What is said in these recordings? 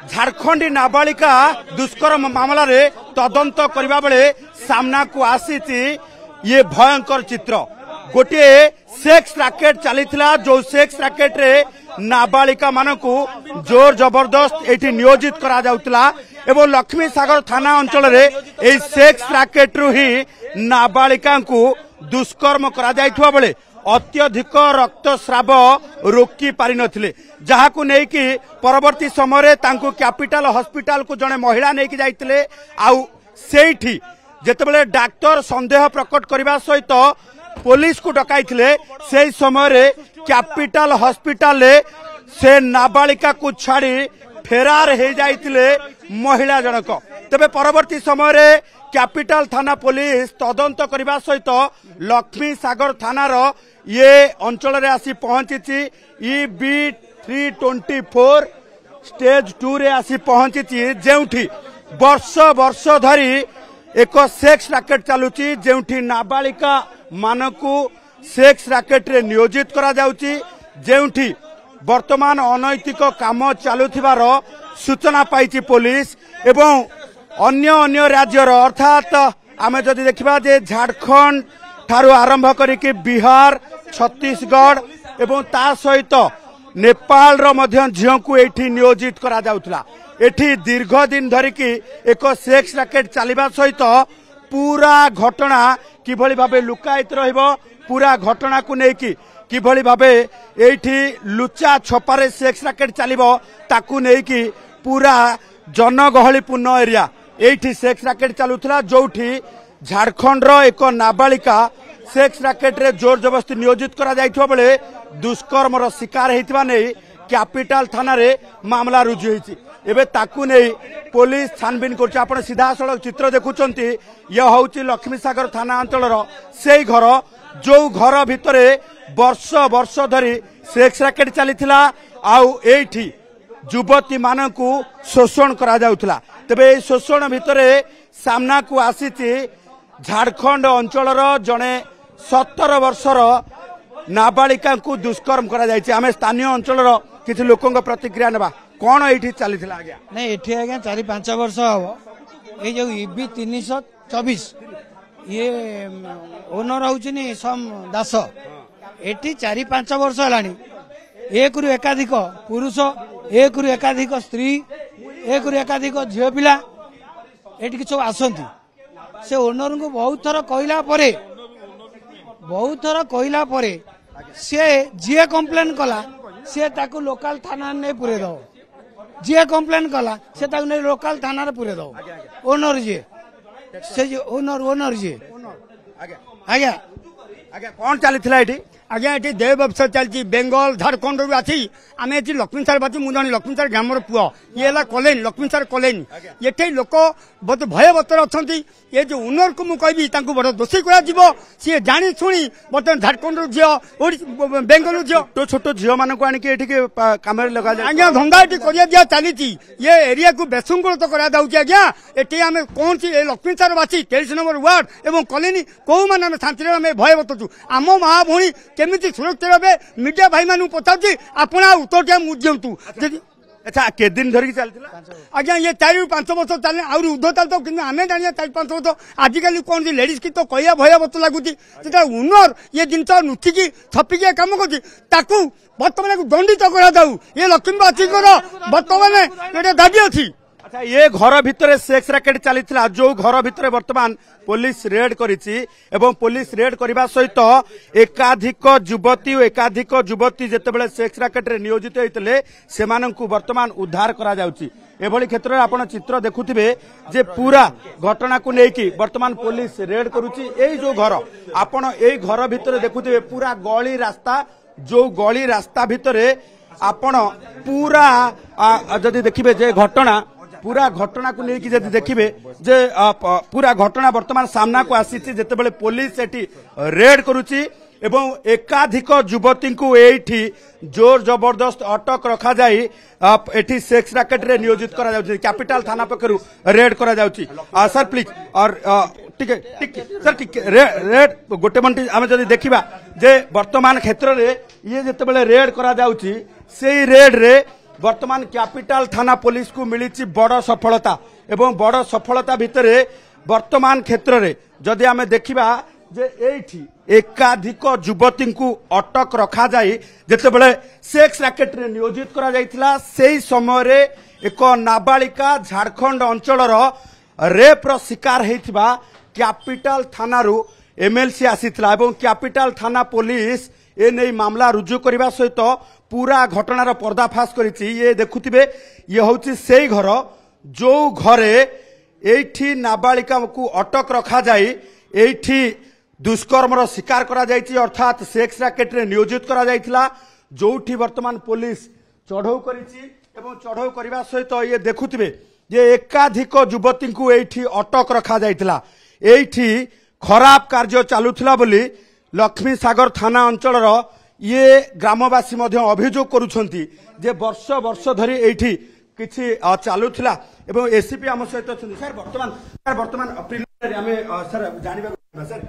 झारखंडी नाबालिका दुष्कर्म मामला रे तदंत करबा बेले सामना को आसी ये भयंकर चित्र। गोटे सेक्स रैकेट चलीथिला जो सेक्स रैकेट रे नाबालिका मानकू जोर जबरदस्त एठी नियोजित करा जाउतला एवं लक्ष्मी सागर थाना अंचल रे ए सेक्स रैकेट रु ही नाबालिका को दुष्कर्म करा जाइथुवा बेले अत्यधिक रक्तस्राव रोकी पारि नथिले, जहाकू नेकी परवर्ती समय तांको कैपिटल हॉस्पिटल को जने महिला नेकी जाइतिले। आउ सेठी जेतेबेले डाक्टर संदेह प्रकट करबा सहित पुलिस को डकाइथिले से समय कैपिटल हॉस्पिटल से नाबालिका को छाड़ी फेरार हो जाइतिले महिला जनक। तबे परवर्ती समय कैपिटल थाना पुलिस तदंत करबा सहित लक्ष्मी सागर थानार ये अंचल रे आसी पहुंची EB 324 स्टेज 2 रे आसी पहुंची जेउठी वर्ष वर्ष धरी एक सेक्स रैकेट चलुची जेउठी नाबालिका मानकू सेक्स रैकेट रे नियोजित करा जाउची, जेउठी वर्तमान अनैतिक काम चलुथिबार सूचना पाइची पुलिस एवं अन्य अन्य राज्यर अर्थात आमे जदि देखिबा जे झारखंड ठारू आरंभ करिके बिहार छत्तीसगढ़ एवं ता सहित नेपाल रो मध्य झियो को एठी नियोजित करा जाउथला। एठी दीर्घ दिन धरिकी एक सेक्स रैकेट चलिबा सहित पूरा घटना किभली भाबे लुकायित रहिबो, पूरा घटना को नेकी किभली भाबे एठी लुचा छपारे सेक्स रैकेट चलिबो ताकू नेकी पूरा जनगहलीपूर्ण एरिया एठी सेक्स रैकेट चलुथला, जोठी झारखंड रो एक नाबालिका सेक्स रैकेट रे जोर जबरदस्ती नियोजित करा जाइथबा बेले दुष्कर्म रो शिकार हेतिबा नै कैपिटल थाना रे मामला रुजु हेछि। एबे ताकू नै पुलिस छानबीन करछि। आपण सीधा सड़क चित्र देखुचंती यह होछि लक्ष्मी सागर थाना अंचल रो सेई घर जो घर भितरे वर्ष वर्ष धरी सेक्स रैकेट चलीथिला आउ एठी युवती मानकू शोषण करा जाउथला। तबे शोषण भितरे सामना को आसीछि झारखंड अंचल जड़े 17 वर्षर नाबालिका को दुष्कर्म करा जायछि। आमे स्थानीय अंचल किछि लोकंग प्रतिक्रिया नेबा कोन एठी चलीथिला आज्ञा नै एठी आज्ञा 4-5 वर्ष हबो ए जो EB 324 ये ओनर होउछनी सम दास एठी 4-5 वर्ष हलानी एक रु एकाधिक पुरुष एक रु एकाधिक स्त्री एक रु एकाधिक झियो पिला एठी किछो आसंती से ओनर को बहुत थर कहला परे से जी कम्प्लेन कला से ताकू लोकल थाना ने पुरे दो, जी कम्प्लेन कला से ताकू ने लोकल थाना रे पुरे दो। ओनर जी से ओनर जी आज्ञा आज्ञा कोन चलीथिला एठी आज्ञा ये देव व्यवसाय चलती बेंगल झारखंड रू आसी आम ये लक्ष्मी सार बाती मुझे लक्ष्मी सार ग्राम पुओ ये कलेन लक्ष्मी सार कलेन ये लोक बहुत भयभतर अच्छा ये जो ओनर को मुझे बड़ दोषी कर सी जाणी शुणी बर्तमान झारखंड झील बेंगल झील छोट झील मान कम लगा आज्ञा धंदा ये कर दिया चली ये एरिया को बेसुंगत करा ये आम कौन सी लक्ष्मी सार बासी 23 नंबर वार्ड एवं कलेनी कौ मान शांति आम भयभत छु आम माँ भौणी केमिति सुरक्षित रहे मीडिया भाई मान पचार आप उत्तर दिंतु। अच्छा के दिन धरिकी चलता आज्ञा ये 4-5 वर्ष चले आउरी उद्धता तो कि आम जाना 4-5 वर्ष आजिकल कौन लेडीज की तो कह भयभत लगुच ओनर ये जिन नुचिकी छपिकी कम कर बर्तमान दंडित करा ये लक्ष्मीवासी बर्तमान गोटे दाबी अच्छी। अच्छा ये घर भितर सेक्स रैकेट चलीथिला जो घर भितर वर्तमान पुलिस रेड करिछि एवं पुलिस रेड करबा सहित एकाधिक युवती जेतेबेले सेक्स रैकेट रे नियोजित होइतले सेमानंकु वर्तमान उद्धार करा जाउछि। एभली क्षेत्र में आपण चित्र देखुथिबे जे पूरा घटना को लेकिन वर्तमान पुलिस रेड करुछि। एई जो घर आपण एई घर भितर देखुथिबे पूरा गली रास्ता जो गली रास्ता भितर आपण पूरा जदि देखिबे जे घटना पूरा घटना को लेकिन जदि देखिबे जे पूरा घटना वर्तमान सामना को आसी जेतेबेले पुलिस एटी रेड करुछि एवं एकाधिक युवती को एठी जोर जबरदस्त अटक रखा जाई एठी सेक्स रैकेट रे नियोजित करा जाउछि। कैपिटल थाना पकरू रेड करा जाउछि। सर प्लीज और टिके सर टिके रेड गोटे मिनट आम जदि देखिबा जे वर्तमान क्षेत्र रे ये जेतेबेले रेड करा जाउछि सेई रेड रे वर्तमान कैपिटल थाना पुलिस को मिली बड़ सफलता एवं बड़ सफलता भितर वर्तमान क्षेत्र में जदि आम देखा जे एठी एकाधिक युवती को अटक रखा जाए जितेबले सेक्स रैकेट रे नियोजित करा जायतिला सेही समय रे एक नाबालिका झारखंड अंचल रेप रो शिकार होइथिबा कैपिटल थाना रु एमएलसी आसीथिला एवं कैपिटल थाना पुलिस ए नै मामला रुजु करबा सहित पूरा घटनार पर्दाफाश करिछि। ये देखुथिबे ये होछि सेही घर जो घरे एठी नाबालिका को अटक रखा जाए एठी दुष्कर्मर शिकार करा जायछि अर्थात सेक्स रैकेट रे नियोजित करा जायतिला जोठी वर्तमान पुलिस चढ़ऊ करिछि एवं चढ़ऊ करबा सहित ये देखुथिबे जे एकाधिक युवती को एठी अटक रखा जायतिला एठी खराब कार्य चालुथिला बोली लक्ष्मी सागर थाना अंचल ये ग्रामवासी मध्य अभियोग करुछंती जे वर्ष वर्ष धरी एठी किछि चालुथिला एवं एसीपी आम सहित अछंती। सर वर्तमान प्रिलिमिनरी आमे सर जानिबा सर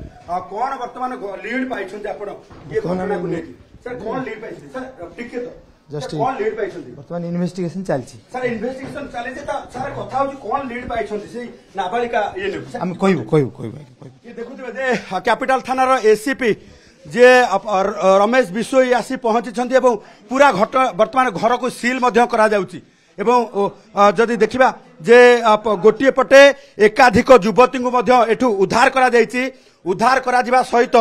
कोन वर्तमान लीड पाइछंती आपण ये घटना को लेके सर कोन लीड पाइछंती सर टिके तो जस्ट कोन लीड पाइछंती वर्तमान इन्वेस्टिगेशन चलछि सर इन्वेस्टिगेशन चले त सर कथा होची कोन लीड पाइछंती से नाबालिका ये ले हम कहबो ये देखुथिबे जे कैपिटल थाना रो एसीपी जे रमेश बिशोई आसी पहुंची एवं पूरा वर्तमान घर को सील मध्य करा जाउची एवं जदि देखिबा जे गोटे पटे एकाधिक युवती को मध्य एठू उद्धार करा जायछि उद्धार करा जिबा सहित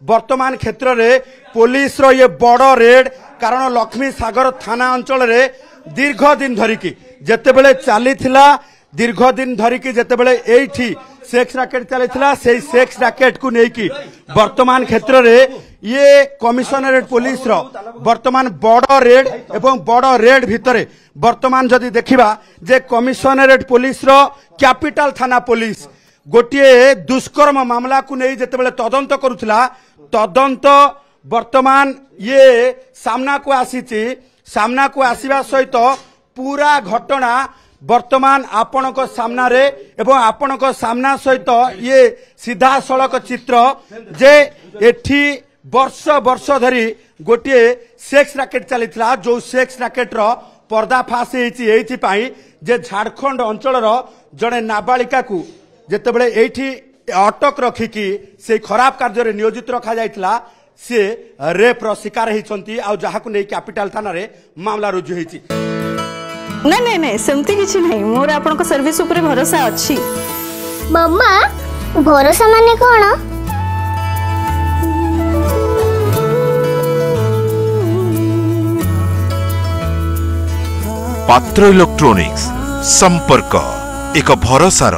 वर्तमान क्षेत्र रे पुलिस रो ये बड़ रेड कारण लक्ष्मी सागर थाना अंचल रे दीर्घ दिन धरिकी जेतेबेले चलीथिला दीर्घ दिन धरिकी जेतेबेले एठी सेक्स रैकेट चलीथिला सेही सेक्स रैकेट को नेकी वर्तमान क्षेत्र रे ये कमिशनरेट पुलिस रो वर्तमान बड़ रेड एवं बड़ रेड भितरे वर्तमान जदि देखिबा जे कमिशनरेट पुलिस रो कैपिटल थाना पुलिस गोटे दुष्कर्म मामला को नहीं जेतेबेले तदंत करुथिला तदंत वर्तमान ये सामना को आसीबा सहित पूरा घटना वर्तमान आपणक सामना रे एवं आपणक सामना सहित ये सीधा सड़क चित्र जे एठी वर्ष वर्ष धरी गोटे सेक्स रैकेट चलीथिला जो सेक्स रैकेट रो पर्दाफाश एथि पाई जे झारखंड अंचल जड़े नाबालिका को जेतेबेले एठी अटक रखिकी से खराब कार्य नियोजित रखा जायतिला से रेप रो शिकार होइछंती आ जहाकु नै कैपिटल थाना रे मामला रुजु होइछि। नहीं नहीं नहीं सेमती किछि नहीं मोर आपन को सर्विस ऊपर भरोसा अछि। मम्मा भरोसा माने कोन? पात्र इलेक्ट्रॉनिक्स संपर्क एक भरोसार